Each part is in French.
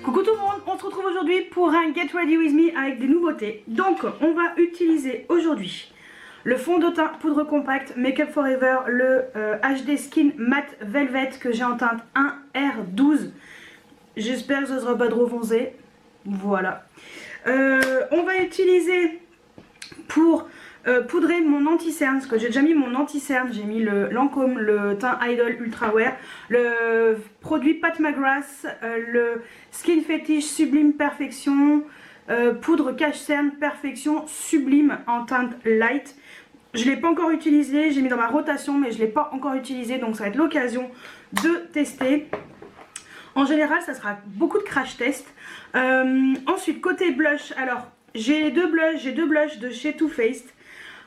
Coucou tout le monde, on se retrouve aujourd'hui pour un Get Ready With Me avec des nouveautés. Donc on va utiliser aujourd'hui le fond de teint poudre compacte Make Up For Ever, le HD Skin Matte Velvet que j'ai en teinte 1R12. J'espère que ce sera pas trop foncé. Voilà. On va utiliser pour poudrer mon anti-cerne, parce que j'ai déjà mis mon anti-cerne, j'ai mis le Lancôme, le teint Idol Ultra Wear, le produit Pat McGrath, le Skin Fetish Sublime Perfection, poudre cache-cerne Perfection Sublime en teinte light. Je ne l'ai pas encore utilisé, j'ai mis dans ma rotation mais je ne l'ai pas encore utilisé, donc ça va être l'occasion de tester. En général ça sera beaucoup de crash test. Ensuite côté blush, alors j'ai deux blushs de chez Too Faced.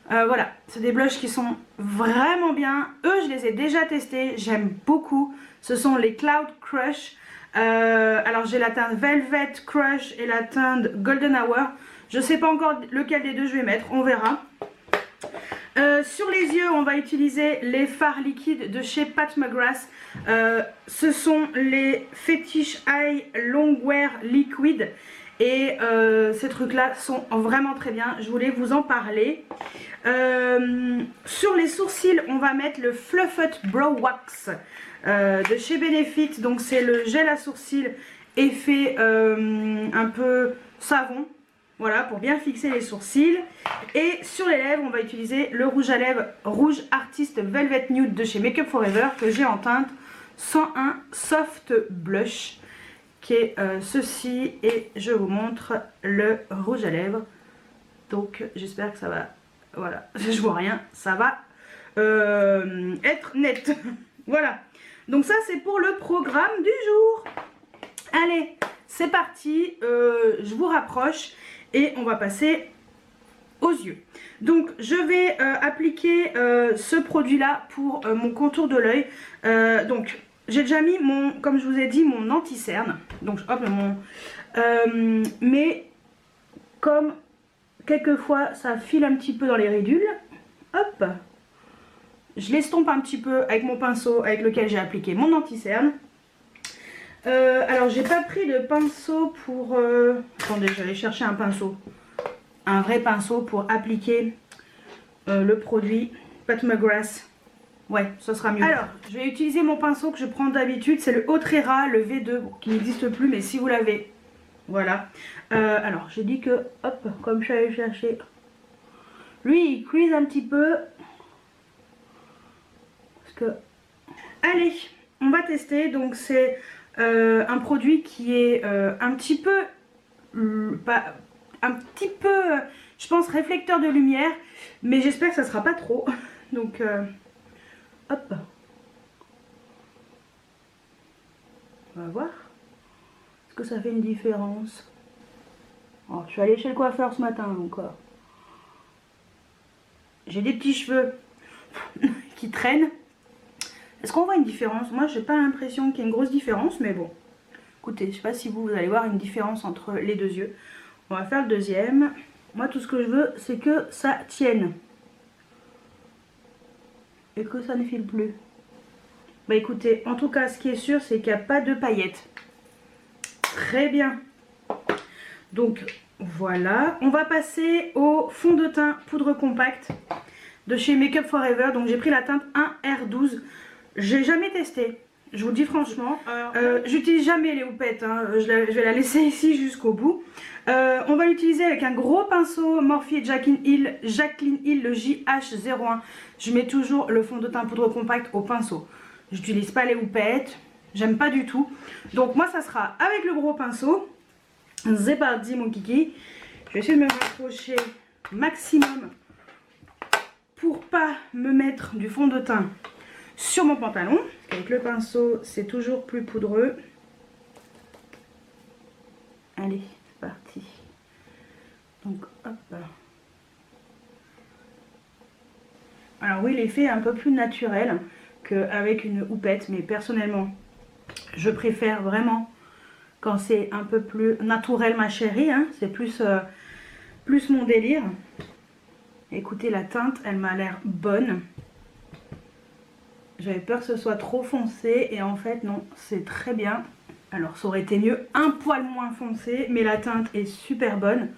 Voilà, c'est des blushs qui sont vraiment bien. Eux, je les ai déjà testés, j'aime beaucoup. Ce sont les Cloud Crush. Alors j'ai la teinte Velvet Crush et la teinte Golden Hour. Je ne sais pas encore lequel des deux je vais mettre, on verra. Sur les yeux, on va utiliser les fards liquides de chez Pat McGrath. Ce sont les Fetish Eye Longwear Liquid. Et ces trucs là sont vraiment très bien, je voulais vous en parler. Sur les sourcils on va mettre le Fluffed Brow Wax de chez Benefit. Donc c'est le gel à sourcils effet un peu savon, voilà, pour bien fixer les sourcils. Et sur les lèvres on va utiliser le rouge à lèvres Rouge Artist Velvet Nude de chez Make Up For Ever que j'ai en teinte 101 Soft Blush, qui est ceci, et je vous montre le rouge à lèvres. Donc j'espère que ça va, voilà, je vois rien, ça va être net. Voilà, donc ça c'est pour le programme du jour. Allez, c'est parti, je vous rapproche et on va passer aux yeux. Donc je vais appliquer ce produit là pour mon contour de l'œil. Donc j'ai déjà mis mon, comme je vous ai dit, mon anti-cerne. Donc hop, mais comme quelquefois ça file un petit peu dans les ridules, hop, je l'estompe un petit peu avec mon pinceau avec lequel j'ai appliqué mon anti-cerne. Alors j'ai pas pris de pinceau pour... Attendez, j'allais chercher un pinceau. Un vrai pinceau pour appliquer le produit Pat McGrath. Ouais, ce sera mieux. Alors, je vais utiliser mon pinceau que je prends d'habitude. C'est le Otrera, le V2, bon, qui n'existe plus, mais si vous l'avez, voilà. Alors, j'ai dit que, hop, comme je suis allée chercher, lui, il crease un petit peu. Parce que... Allez, on va tester. Donc, c'est un produit qui est un petit peu... je pense, réflecteur de lumière. Mais j'espère que ça sera pas trop. Donc... hop, on va voir. Est-ce que ça fait une différence? Oh, je suis allée chez le coiffeur ce matin encore. J'ai des petits cheveux qui traînent. Est-ce qu'on voit une différence? Moi j'ai pas l'impression qu'il y ait une grosse différence, mais bon. Écoutez, je sais pas si vous allez voir une différence entre les deux yeux. On va faire le deuxième. Moi tout ce que je veux c'est que ça tienne. Et que ça ne file plus. Bah écoutez, en tout cas ce qui est sûr c'est qu'il n'y a pas de paillettes. Très bien. Donc voilà, on va passer au fond de teint poudre compacte de chez Make Up For Ever. Donc j'ai pris la teinte 1R12. J'ai jamais testé, je vous le dis franchement. J'utilise jamais les houpettes, hein. Je vais la laisser ici jusqu'au bout. On va l'utiliser avec un gros pinceau Morphe Jacqueline Hill, le JH01. Je mets toujours le fond de teint poudre compacte au pinceau. J'utilise pas les houpettes, j'aime pas du tout. Donc moi ça sera avec le gros pinceau. C'est parti mon kiki. Je vais essayer de me rapprocher maximum pour pas me mettre du fond de teint sur mon pantalon. Avec le pinceau c'est toujours plus poudreux. Allez, c'est parti. Donc hop. Alors oui, l'effet est un peu plus naturel qu'avec une houppette, mais personnellement je préfère vraiment quand c'est un peu plus naturel ma chérie, hein. C'est plus mon délire. Écoutez, la teinte elle m'a l'air bonne. J'avais peur que ce soit trop foncé et en fait non, c'est très bien. Alors ça aurait été mieux, un poil moins foncé, mais la teinte est super bonne.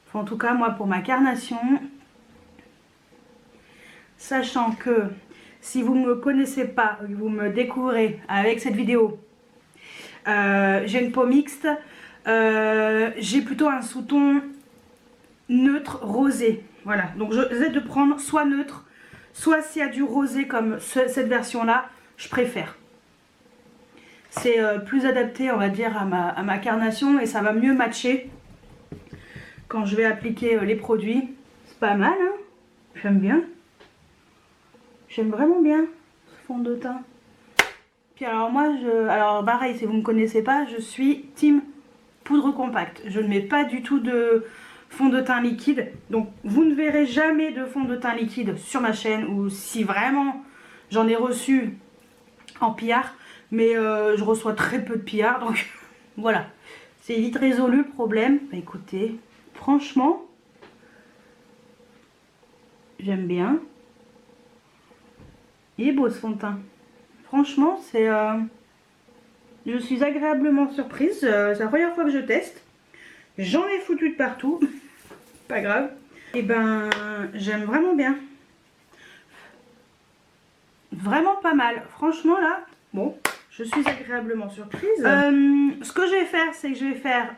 Enfin, en tout cas, moi pour ma carnation, sachant que si vous ne me connaissez pas, vous me découvrez avec cette vidéo, j'ai une peau mixte, j'ai plutôt un sous-ton neutre rosé. Voilà, donc j'essaie de prendre soit neutre, soit s'il y a du rosé comme cette version-là, je préfère. C'est plus adapté, on va dire, à ma carnation et ça va mieux matcher quand je vais appliquer les produits. C'est pas mal, hein? J'aime bien. J'aime vraiment bien ce fond de teint. Puis alors moi, alors pareil, si vous ne me connaissez pas, je suis team poudre compacte. Je ne mets pas du tout de fond de teint liquide. Donc vous ne verrez jamais de fond de teint liquide sur ma chaîne. Ou si vraiment j'en ai reçu en PR. Mais je reçois très peu de PR. Donc voilà. C'est vite résolu le problème. Bah, écoutez, franchement, j'aime bien. Il est beau ce fond de teint. Franchement, c'est... je suis agréablement surprise. C'est la première fois que je teste. J'en ai foutu de partout. Pas grave. Et ben, j'aime vraiment bien. Vraiment pas mal. Franchement, là, bon, je suis agréablement surprise. Ce que je vais faire, c'est que je vais faire...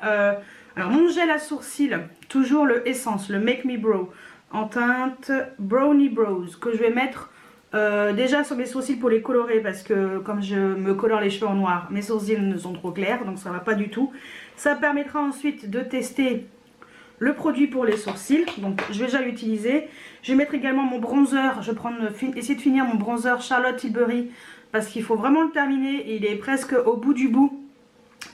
alors, mon gel à sourcils, toujours le Essence, le Make Me Brow, en teinte Brownie Brows, que je vais mettre... déjà sur mes sourcils pour les colorer parce que comme je me colore les cheveux en noir, mes sourcils ne sont trop clairs donc ça va pas du tout. Ça permettra ensuite de tester le produit pour les sourcils, donc je vais déjà l'utiliser. Je vais mettre également mon bronzer, je vais essayer de finir mon bronzer Charlotte Tilbury parce qu'il faut vraiment le terminer, il est presque au bout du bout.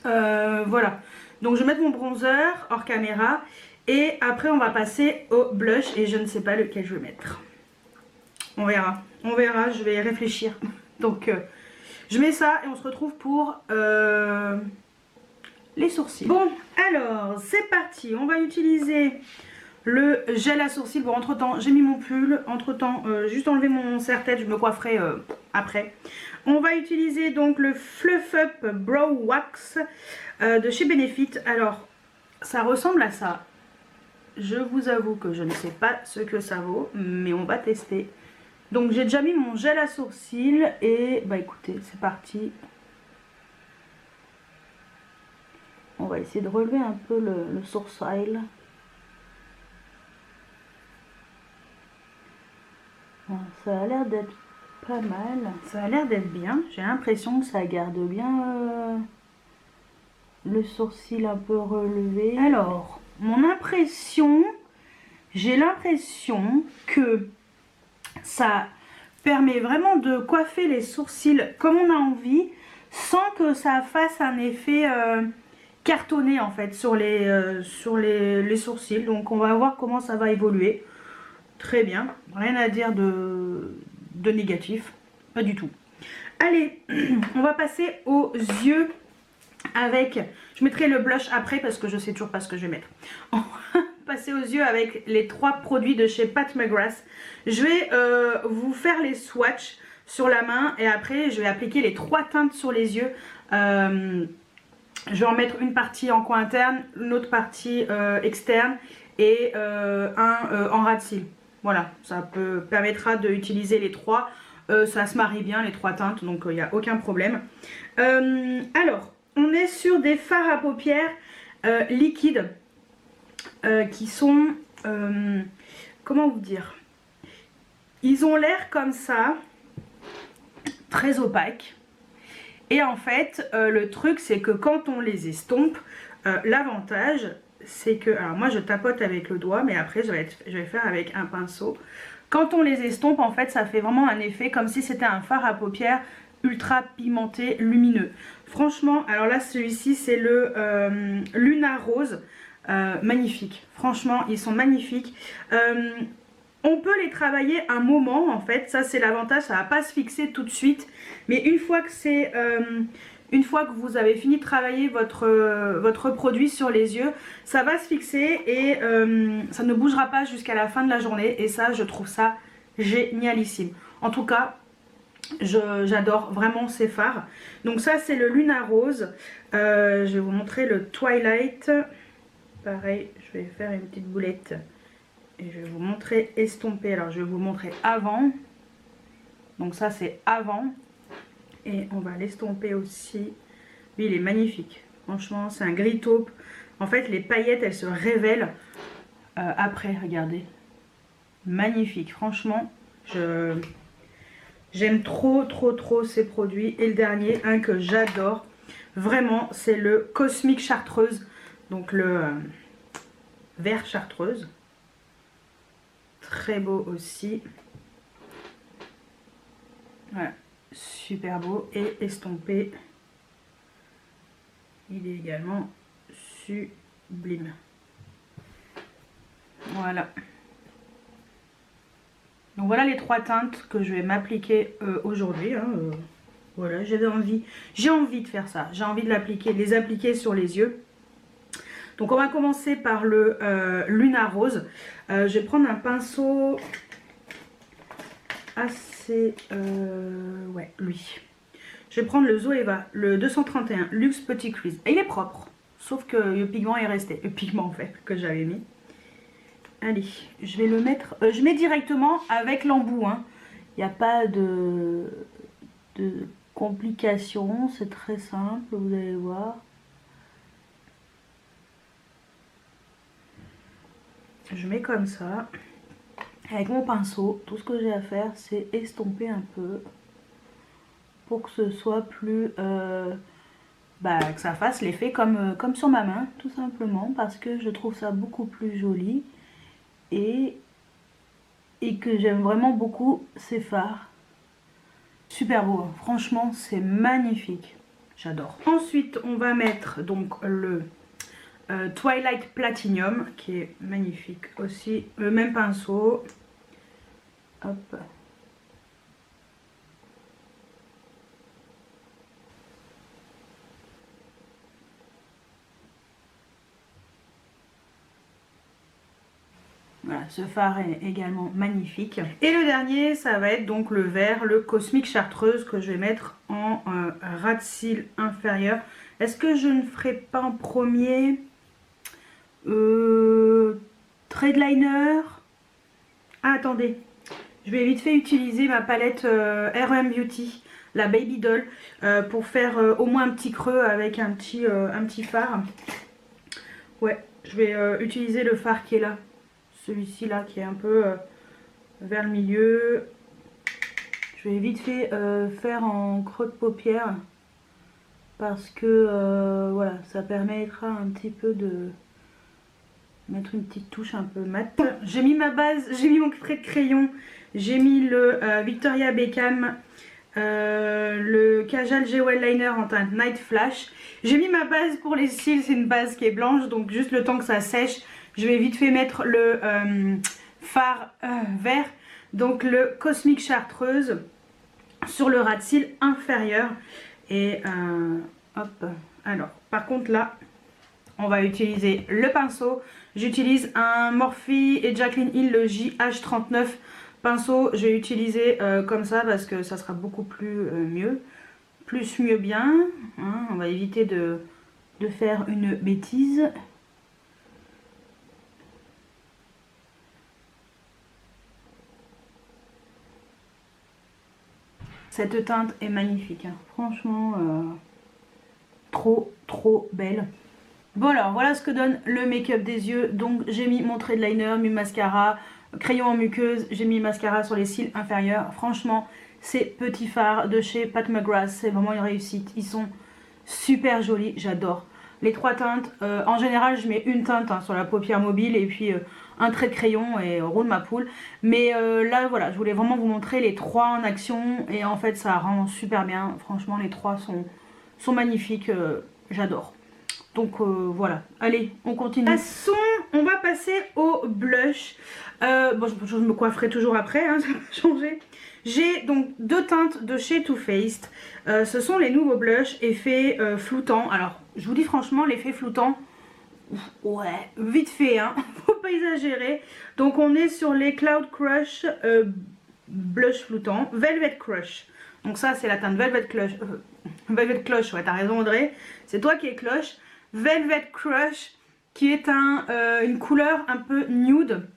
Voilà, donc je vais mettre mon bronzer hors caméra et après on va passer au blush et je ne sais pas lequel je vais mettre. On verra, je vais réfléchir. Donc, je mets ça et on se retrouve pour les sourcils. Bon, alors, c'est parti. On va utiliser le gel à sourcils. Bon, entre temps, j'ai mis mon pull. Entre temps, juste enlever mon serre-tête, je me coifferai après. On va utiliser donc le Fluff Up Brow Wax de chez Benefit. Alors, ça ressemble à ça. Je vous avoue que je ne sais pas ce que ça vaut, mais on va tester. Donc j'ai déjà mis mon gel à sourcils et bah écoutez, c'est parti. On va essayer de relever un peu le sourcil. Bon, ça a l'air d'être pas mal. Ça a l'air d'être bien. J'ai l'impression que ça garde bien le sourcil un peu relevé. Alors, mon impression, j'ai l'impression que... ça permet vraiment de coiffer les sourcils comme on a envie sans que ça fasse un effet cartonné en fait sur les sourcils. Donc on va voir comment ça va évoluer. Très bien, rien à dire de négatif, pas du tout. Allez, on va passer aux yeux avec... Je mettrai le blush après parce que je sais toujours pas ce que je vais mettre. On va passer aux yeux avec les 3 produits de chez Pat McGrath. Je vais vous faire les swatchs sur la main et après je vais appliquer les 3 teintes sur les yeux. Je vais en mettre une partie en coin interne, une autre partie externe et en ras de cils. Voilà, ça permettra d'utiliser les 3. Ça se marie bien les 3 teintes donc il n'y a aucun problème. Alors... on est sur des fards à paupières liquides qui sont, comment vous dire, ils ont l'air comme ça, très opaques. Et en fait, le truc c'est que quand on les estompe, l'avantage c'est que, alors moi je tapote avec le doigt mais après je vais faire avec un pinceau. Quand on les estompe en fait ça fait vraiment un effet comme si c'était un fard à paupières ultra pigmenté, lumineux. Franchement, alors là celui-ci c'est le Luna Rose, magnifique. Franchement, ils sont magnifiques. On peut les travailler un moment en fait, ça c'est l'avantage, ça va pas se fixer tout de suite. Mais une fois que c'est... une fois que vous avez fini de travailler votre produit sur les yeux, ça va se fixer et ça ne bougera pas jusqu'à la fin de la journée. Et ça, je trouve ça génialissime. En tout cas, J'adore vraiment ces fards. Donc ça c'est le Luna Rose. Je vais vous montrer le Twilight. Pareil, je vais faire une petite boulette. Et je vais vous montrer estompé. Alors je vais vous montrer avant. Donc ça c'est avant. Et on va l'estomper aussi. Lui il est magnifique. Franchement c'est un gris taupe. En fait les paillettes elles se révèlent après, regardez. Magnifique, franchement j'aime trop ces produits. Et le dernier, un que j'adore vraiment, c'est le Cosmic Chartreuse. Donc le vert chartreuse. Très beau aussi. Voilà, super beau et estompé. Il est également sublime. Voilà. Donc voilà les 3 teintes que je vais m'appliquer aujourd'hui. Hein, voilà, j'ai envie de faire ça. J'ai envie de l'appliquer, de les appliquer sur les yeux. Donc on va commencer par le Luna Rose. Je vais prendre un pinceau assez... ouais, lui. Je vais prendre le Zoeva, le 231 Luxe Petit Crease. Et il est propre, sauf que le pigment est resté. Le pigment en fait que j'avais mis. Allez, je vais le mettre... je mets directement avec l'embout. Hein. Il n'y a pas de complications. C'est très simple, vous allez voir. Je mets comme ça. Avec mon pinceau, tout ce que j'ai à faire, c'est estomper un peu. Pour que ce soit plus... que ça fasse l'effet comme sur ma main, tout simplement. Parce que je trouve ça beaucoup plus joli. Et que j'aime vraiment beaucoup ces fards. Super beau, hein. Franchement c'est magnifique, j'adore. Ensuite on va mettre donc le Twilight Platinum qui est magnifique aussi, le même pinceau. Hop. Voilà, ce phare est également magnifique. Et le dernier, ça va être donc le vert, le Cosmic Chartreuse que je vais mettre en ras de cils inférieur. Est-ce que je ne ferai pas en premier Trade Liner? Ah, attendez. Je vais vite fait utiliser ma palette R.E.M. Beauty, la Baby Doll, pour faire au moins un petit creux avec un petit phare. Ouais, je vais utiliser le phare qui est là. Celui-ci là qui est un peu vers le milieu. Je vais vite fait faire en creux de paupière parce que voilà, ça permettra un petit peu de mettre une petite touche un peu mat. J'ai mis ma base, j'ai mis mon trait de crayon, j'ai mis le Victoria Beckham, le Kajal Jewel Liner en teinte Night Flash. J'ai mis ma base pour les cils, c'est une base qui est blanche, donc juste le temps que ça sèche. Je vais vite fait mettre le fard vert, donc le Cosmic Chartreuse sur le ras de cils inférieur. Et hop, alors par contre là, on va utiliser le pinceau. J'utilise un Morphe et Jaclyn Hill, le JH39 pinceau. Je vais utiliser comme ça parce que ça sera beaucoup plus mieux. Plus mieux bien. Hein, on va éviter de faire une bêtise. Cette teinte est magnifique, hein. Franchement, trop belle. Bon alors, voilà ce que donne le make-up des yeux. Donc j'ai mis mon trait de liner, mis mascara, crayon en muqueuse, j'ai mis mascara sur les cils inférieurs. Franchement, ces petits fards de chez Pat McGrath, c'est vraiment une réussite. Ils sont super jolis, j'adore. Les 3 teintes, en général je mets une teinte sur la paupière mobile et puis un trait de crayon et roule ma poule. Mais là voilà, je voulais vraiment vous montrer les 3 en action et en fait ça rend super bien. Franchement les 3 sont magnifiques, j'adore. Donc voilà, allez on continue. Passons, on va passer au blush. Bon je me coifferai toujours après, hein, ça va changer. J'ai donc 2 teintes de chez Too Faced. Ce sont les nouveaux blushs effet floutant. Alors je vous dis franchement l'effet floutant, ouais vite fait hein, faut pas exagérer. Donc on est sur les Cloud Crush blush floutant, Velvet Crush. Donc ça c'est la teinte Velvet Crush. Velvet Crush, ouais t'as raison Audrey. C'est toi qui es cloche. Velvet Crush qui est une couleur un peu nude.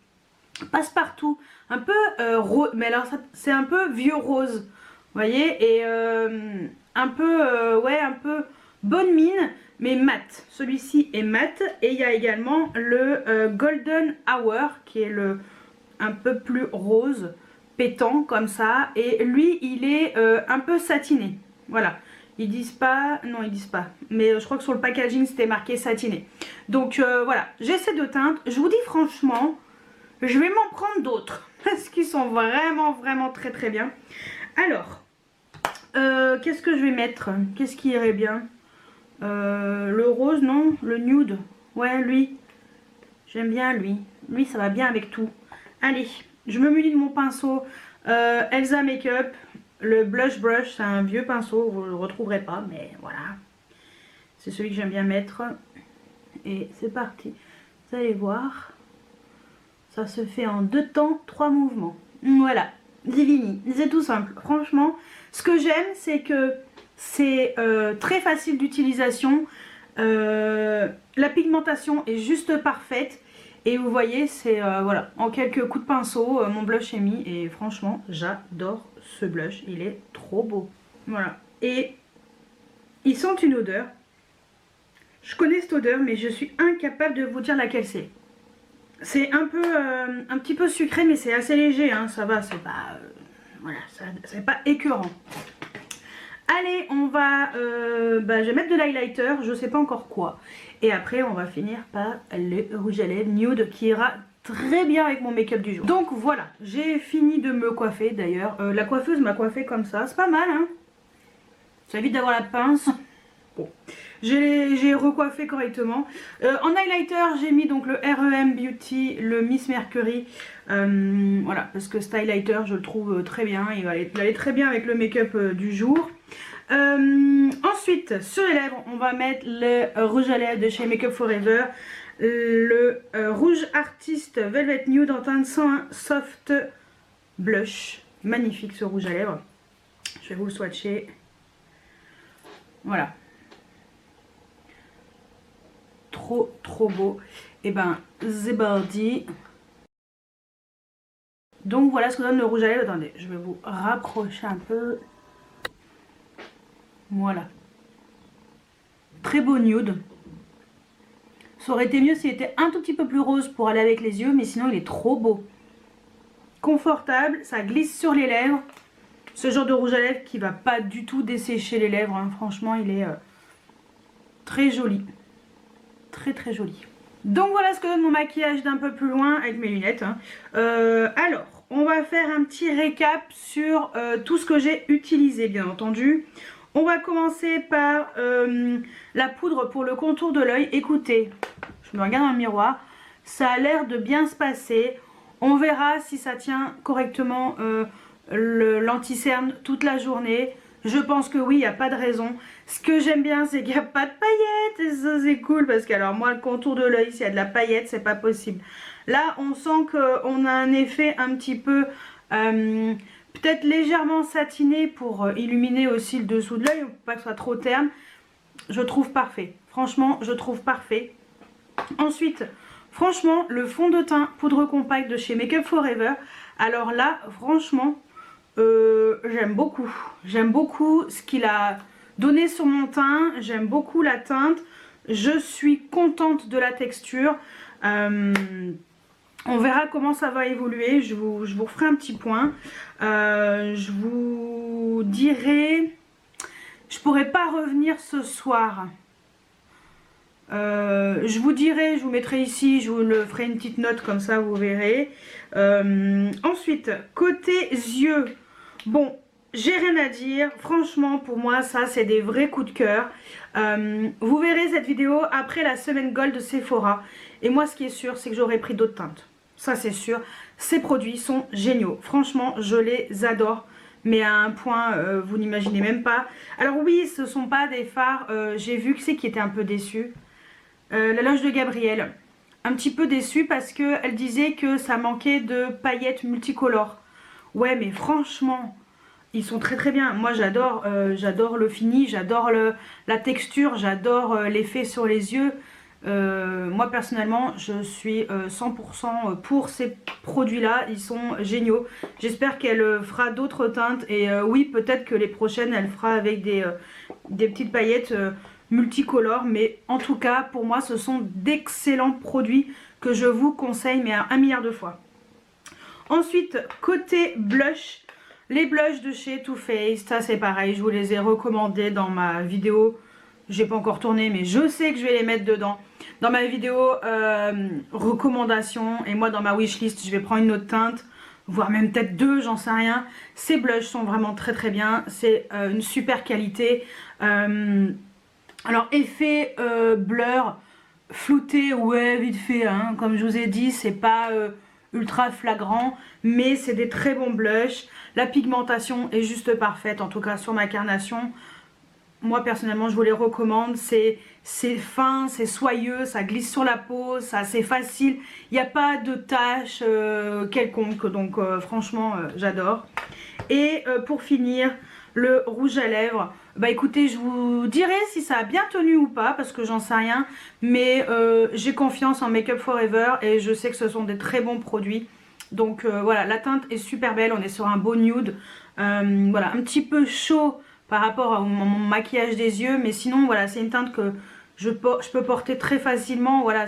Passe-partout. Un peu rose. Mais alors c'est un peu vieux rose. Vous voyez. Et un peu, ouais un peu bonne mine. Mais mat. Celui-ci est mat. Et il y a également le Golden Hour qui est un peu plus rose. Pétant comme ça, et lui il est un peu satiné, voilà, ils disent pas, non ils disent pas, mais je crois que sur le packaging c'était marqué satiné. Donc voilà, j'ai ces deux teintes. Je vous dis franchement, je vais m'en prendre d'autres parce qu'ils sont vraiment très très bien. Alors qu'est-ce que je vais mettre, qu'est-ce qui irait bien, le rose, non, le nude, ouais lui j'aime bien, lui ça va bien avec tout. Allez, je me munis de mon pinceau Elsa Makeup, le Blush Brush, c'est un vieux pinceau, vous ne le retrouverez pas, mais voilà. C'est celui que j'aime bien mettre. Et c'est parti. Vous allez voir, ça se fait en 2 temps, 3 mouvements. Voilà, Divini, c'est tout simple. Franchement, ce que j'aime, c'est que c'est très facile d'utilisation. La pigmentation est juste parfaite. Et vous voyez, c'est voilà, en quelques coups de pinceau, mon blush est mis. Et franchement, j'adore ce blush. Il est trop beau. Voilà. Et ils sentent une odeur. Je connais cette odeur, mais je suis incapable de vous dire laquelle c'est. C'est un peu, un petit peu sucré, mais c'est assez léger. Hein, ça va, c'est pas, voilà, c'est pas écœurant. Allez, on va, je vais mettre de l'highlighter, je sais pas encore quoi. Et après, on va finir par le rouge à lèvres nude qui ira très bien avec mon make-up du jour. Donc voilà, j'ai fini de me coiffer d'ailleurs. La coiffeuse m'a coiffé comme ça, c'est pas mal hein. Ça évite d'avoir la pince. Bon, j'ai recoiffé correctement. En highlighter, j'ai mis donc le REM Beauty, le Miss Mercury. Voilà, parce que ce highlighter, je le trouve très bien. Il allait très bien avec le make-up du jour. Ensuite, sur les lèvres, on va mettre le rouge à lèvres de chez Make Up For Ever. Le rouge artiste Velvet Nude en teinte 101 Soft Blush. Magnifique ce rouge à lèvres. Je vais vous le swatcher. Voilà. Trop beau. Et ben, c'est parti. Donc voilà ce que donne le rouge à lèvres. Attendez, je vais vous rapprocher un peu. Voilà. Très beau nude. Ça aurait été mieux s'il était un tout petit peu plus rose pour aller avec les yeux, mais sinon il est trop beau. Confortable, ça glisse sur les lèvres. Ce genre de rouge à lèvres qui va pas du tout dessécher les lèvres. Hein. Franchement, il est très joli. Très joli. Donc voilà ce que donne mon maquillage d'un peu plus loin avec mes lunettes. Hein. Alors, on va faire un petit récap sur tout ce que j'ai utilisé, bien entendu. On va commencer par la poudre pour le contour de l'œil. Écoutez, je me regarde dans le miroir. Ça a l'air de bien se passer. On verra si ça tient correctement l'anti-cerne toute la journée. Je pense que oui, il n'y a pas de raison. Ce que j'aime bien, c'est qu'il n'y a pas de paillettes. Et ça, c'est cool. Parce que, alors, moi, le contour de l'œil, s'il y a de la paillette, c'est pas possible. Là, on sent qu'on a un effet un petit peu... peut-être légèrement satiné pour illuminer aussi le dessous de l'œil. Pour pas que ce soit trop terne. Je trouve parfait. Franchement, je trouve parfait. Ensuite, franchement, le fond de teint poudre compacte de chez Make Up For Ever. Alors là, franchement... j'aime beaucoup. J'aime beaucoup ce qu'il a donné sur mon teint. J'aime beaucoup la teinte. Je suis contente de la texture. On verra comment ça va évoluer. Je vous referai un petit point. Je vous dirai... Je pourrais pas revenir ce soir. Je vous dirai, je vous mettrai ici, je vous le ferai une petite note comme ça, vous verrez. Ensuite, côté yeux, bon, j'ai rien à dire. Franchement, pour moi, ça, c'est des vrais coups de cœur. Vous verrez cette vidéo après la semaine gold de Sephora. Et moi, ce qui est sûr, c'est que j'aurai pris d'autres teintes. Ça, c'est sûr. Ces produits sont géniaux. Franchement, je les adore. Mais à un point, vous n'imaginez même pas. Alors oui, ce ne sont pas des fards. J'ai vu que c'est qui était un peu déçu. La loge de Gabrielle. Un petit peu déçue parce qu'elle disait que ça manquait de paillettes multicolores. Ouais, mais franchement, ils sont très bien. Moi j'adore le fini, j'adore la texture, j'adore l'effet sur les yeux. Moi personnellement je suis 100% pour ces produits là, ils sont géniaux. J'espère qu'elle fera d'autres teintes et oui, peut-être que les prochaines elle fera avec des petites paillettes multicolores, mais en tout cas pour moi ce sont d'excellents produits que je vous conseille, mais à 1 milliard de fois. Ensuite, côté blush, les blushs de chez Too Faced, ça c'est pareil, je vous les ai recommandés dans ma vidéo. J'ai pas encore tourné, mais je sais que je vais les mettre dedans. Dans ma vidéo recommandation, et moi dans ma wishlist, je vais prendre une autre teinte, voire même peut-être 2, j'en sais rien. Ces blushs sont vraiment très bien, c'est une super qualité. Alors effet blur, flouté, ouais vite fait, hein, comme je vous ai dit, c'est pas ultra flagrant, mais c'est des très bons blushs. La pigmentation est juste parfaite, en tout cas sur ma carnation. Moi personnellement je vous les recommande, c'est fin, c'est soyeux, ça glisse sur la peau, c'est facile, il n'y a pas de taches quelconque, donc franchement j'adore. Et pour finir, le rouge à lèvres, bah écoutez, je vous dirai si ça a bien tenu ou pas, parce que j'en sais rien, mais j'ai confiance en Make Up For Ever et je sais que ce sont des très bons produits. Donc voilà, la teinte est super belle, on est sur un beau nude, voilà, un petit peu chaud par rapport à mon maquillage des yeux, mais sinon voilà, c'est une teinte que je peux porter très facilement. Voilà,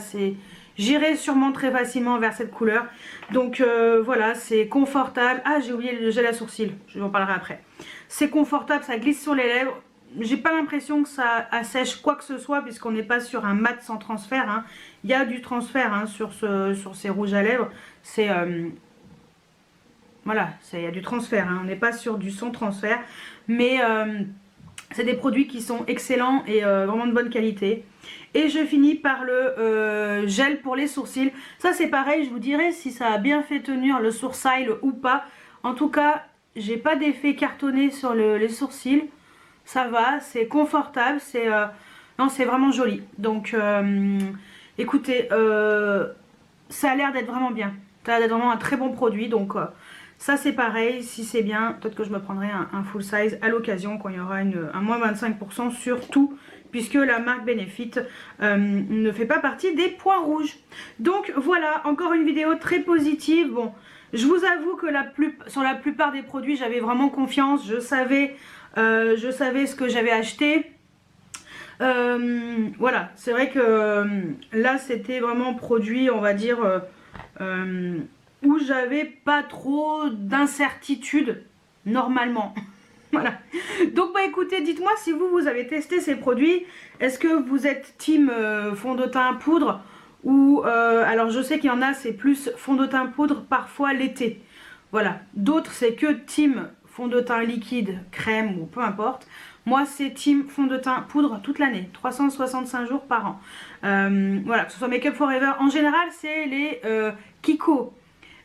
j'irai sûrement très facilement vers cette couleur. Donc voilà, c'est confortable. Ah, j'ai oublié le gel à sourcils, je vous en parlerai après. C'est confortable, ça glisse sur les lèvres. J'ai pas l'impression que ça assèche quoi que ce soit, puisqu'on n'est pas sur un mat sans transfert, hein. Il y a du transfert hein, sur ces rouges à lèvres. C'est voilà, il y a du transfert, hein. On n'est pas sur du sans transfert, mais c'est des produits qui sont excellents et vraiment de bonne qualité. Et je finis par le gel pour les sourcils. Ça c'est pareil, je vous dirai si ça a bien fait tenir le sourcil ou pas. En tout cas, j'ai pas d'effet cartonné sur les sourcils. Ça va, c'est confortable, non, c'est vraiment joli. Donc écoutez, ça a l'air d'être vraiment bien. Ça a l'air d'être vraiment un très bon produit, donc ça c'est pareil, si c'est bien, peut-être que je me prendrai un full size à l'occasion quand il y aura un moins 25% sur tout, puisque la marque Benefit ne fait pas partie des points rouges. Donc voilà, encore une vidéo très positive. Bon, je vous avoue que sur la plupart des produits j'avais vraiment confiance, je savais ce que j'avais acheté. Voilà, c'est vrai que là c'était vraiment produit, on va dire, où j'avais pas trop d'incertitude normalement. Voilà. Donc bah écoutez, dites-moi si vous avez testé ces produits. Est-ce que vous êtes team fond de teint poudre ou alors je sais qu'il y en a c'est plus fond de teint poudre parfois l'été. Voilà. D'autres c'est que team fond de teint liquide, crème ou peu importe. Moi c'est team fond de teint poudre toute l'année, 365 jours par an. Voilà, que ce soit Make Up For Ever, en général c'est les Kiko.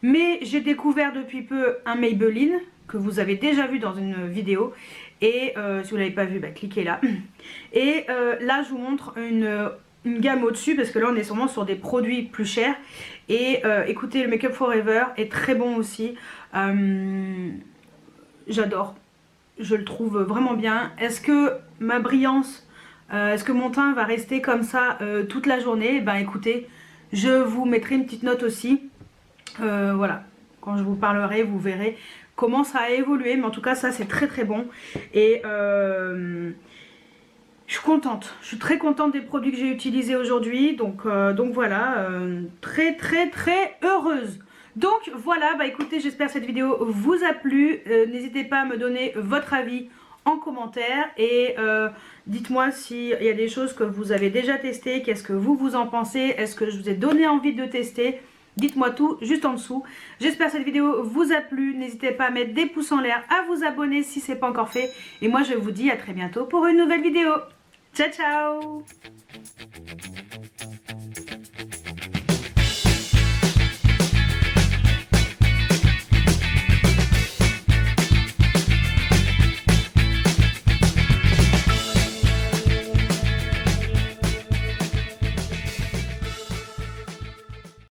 Mais j'ai découvert depuis peu un Maybelline que vous avez déjà vu dans une vidéo. Et si vous ne l'avez pas vu, bah, cliquez là. Et là je vous montre une gamme au-dessus parce que là on est sûrement sur des produits plus chers. Et écoutez, le Make Up For Ever est très bon aussi. J'adore. Je le trouve vraiment bien. Est-ce que ma brillance, est-ce que mon teint va rester comme ça toute la journée? Ben écoutez, je vous mettrai une petite note aussi. Voilà, quand je vous parlerai, vous verrez comment ça a évolué. Mais en tout cas, ça c'est très bon. Et je suis contente. Je suis très contente des produits que j'ai utilisés aujourd'hui. Donc voilà, très heureuse. Donc voilà, bah écoutez, j'espère que cette vidéo vous a plu. N'hésitez pas à me donner votre avis en commentaire et dites-moi s'il y a des choses que vous avez déjà testées, qu'est-ce que vous en pensez, est-ce que je vous ai donné envie de tester. Dites-moi tout juste en dessous. J'espère que cette vidéo vous a plu. N'hésitez pas à mettre des pouces en l'air, à vous abonner si ce n'est pas encore fait. Et moi je vous dis à très bientôt pour une nouvelle vidéo. Ciao ciao.